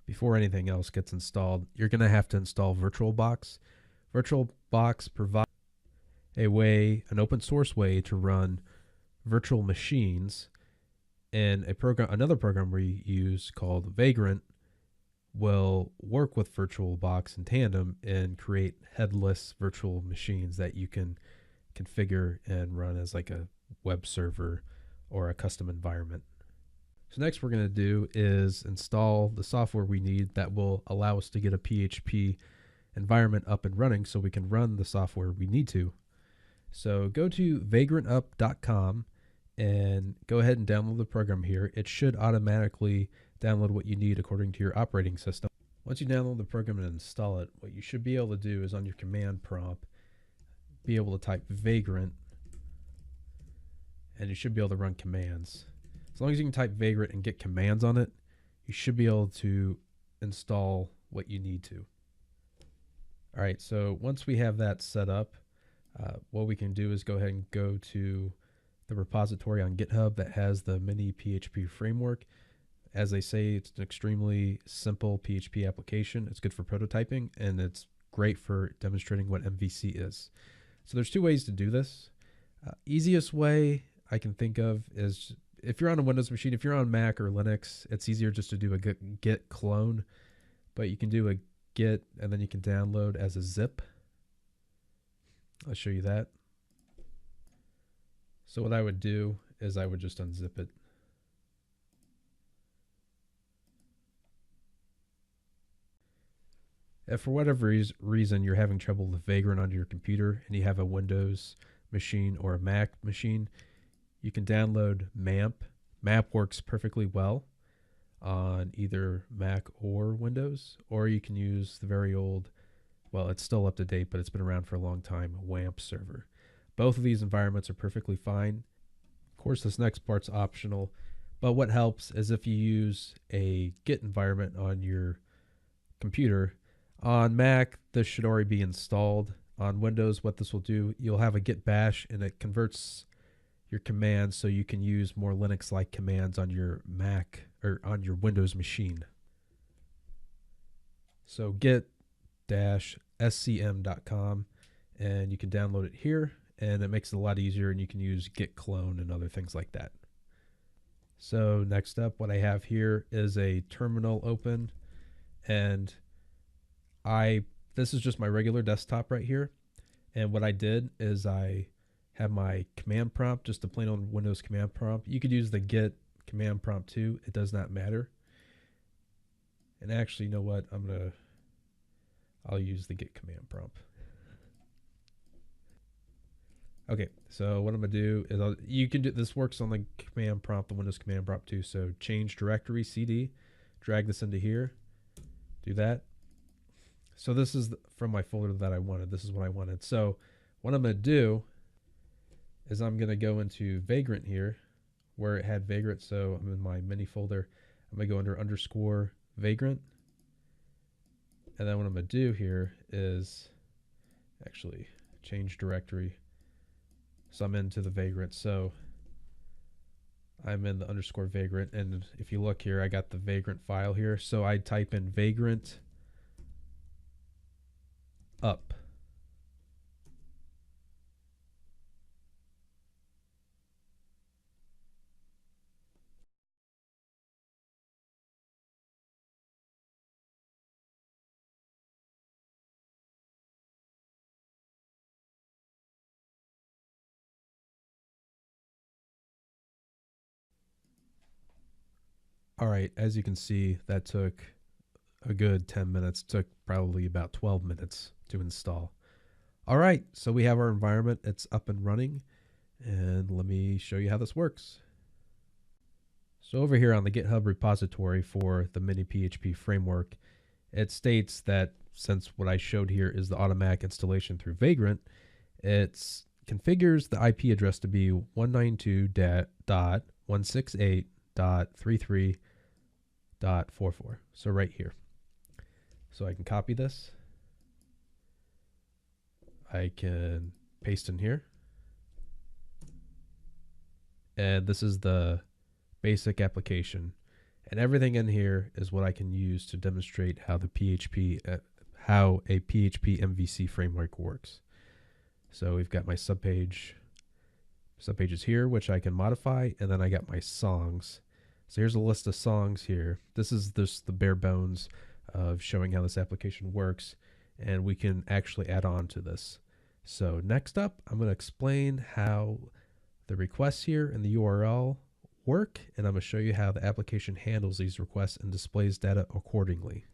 before anything else gets installed, you're going to have to install VirtualBox. VirtualBox provides an open source way to run virtual machines, and another program we use called Vagrant will work with VirtualBox in tandem and create headless virtual machines that you can configure and run as like a web server or a custom environment. So next we're going to do is install the software we need that will allow us to get a PHP environment up and running so we can run the software we need to. So go to vagrantup.com and go ahead and download the program here. It should automatically download what you need according to your operating system. Once you download the program and install it, what you should be able to do is on your command prompt, be able to type Vagrant, and you should be able to run commands. As long as you can type Vagrant and get commands on it, you should be able to install what you need to. All right, so once we have that set up, what we can do is go ahead and go to the repository on GitHub that has the mini PHP framework. As they say, it's an extremely simple PHP application. It's good for prototyping, and it's great for demonstrating what MVC is. So there's two ways to do this. Easiest way I can think of is if you're on a Windows machine. If you're on Mac or Linux, it's easier just to do a git clone, but you can do a git and then you can download as a zip. I'll show you that. So what I would do is I would just unzip it. If for whatever reason you're having trouble with Vagrant on your computer and you have a Windows machine or a Mac machine, you can download MAMP. MAMP works perfectly well on either Mac or Windows, or you can use the very old, well, it's still up to date, but it's been around for a long time, WAMP server. Both of these environments are perfectly fine. Of course, this next part's optional, but what helps is if you use a Git environment on your computer. On Mac, this should already be installed. On Windows, what this will do, you'll have a git bash, and it converts your commands so you can use more Linux-like commands on your Mac or on your Windows machine. So git-scm.com, and you can download it here, and it makes it a lot easier, and you can use git clone and other things like that. So next up, what I have here is a terminal open, and this is just my regular desktop right here. And what I did is I have my command prompt, just a plain old Windows command prompt. You could use the git command prompt too. It does not matter. And actually, you know what? I'll use the git command prompt. Okay, so what I'm gonna do is you can do this. Works on the command prompt, the Windows command prompt too. So change directory cd, drag this into here, do that. So this is from my folder that I wanted. This is what I wanted. So what I'm going to do is I'm going to go into Vagrant here where it had Vagrant. So I'm in my mini folder. I'm going to go under _ Vagrant. And then what I'm going to do here is actually change directory. So I'm into the Vagrant. So I'm in the _ Vagrant. And if you look here, I got the Vagrant file here. So I type in Vagrant up. All right, as you can see, that took a good 10 minutes. It took probably about 12 minutes to install. All right, so we have our environment. It's up and running. And let me show you how this works. So over here on the GitHub repository for the mini PHP framework, it states that since what I showed here is the automatic installation through Vagrant, it configures the IP address to be 192.168.33.44. So right here. So I can copy this. I can paste in here. And this is the basic application. And everything in here is what I can use to demonstrate how how a PHP MVC framework works. So we've got my subpages here, which I can modify, and then I got my songs. So here's a list of songs here. This is the bare bones of showing how this application works, and we can actually add on to this. So next up, I'm going to explain how the requests here and the URL work, and I'm going to show you how the application handles these requests and displays data accordingly.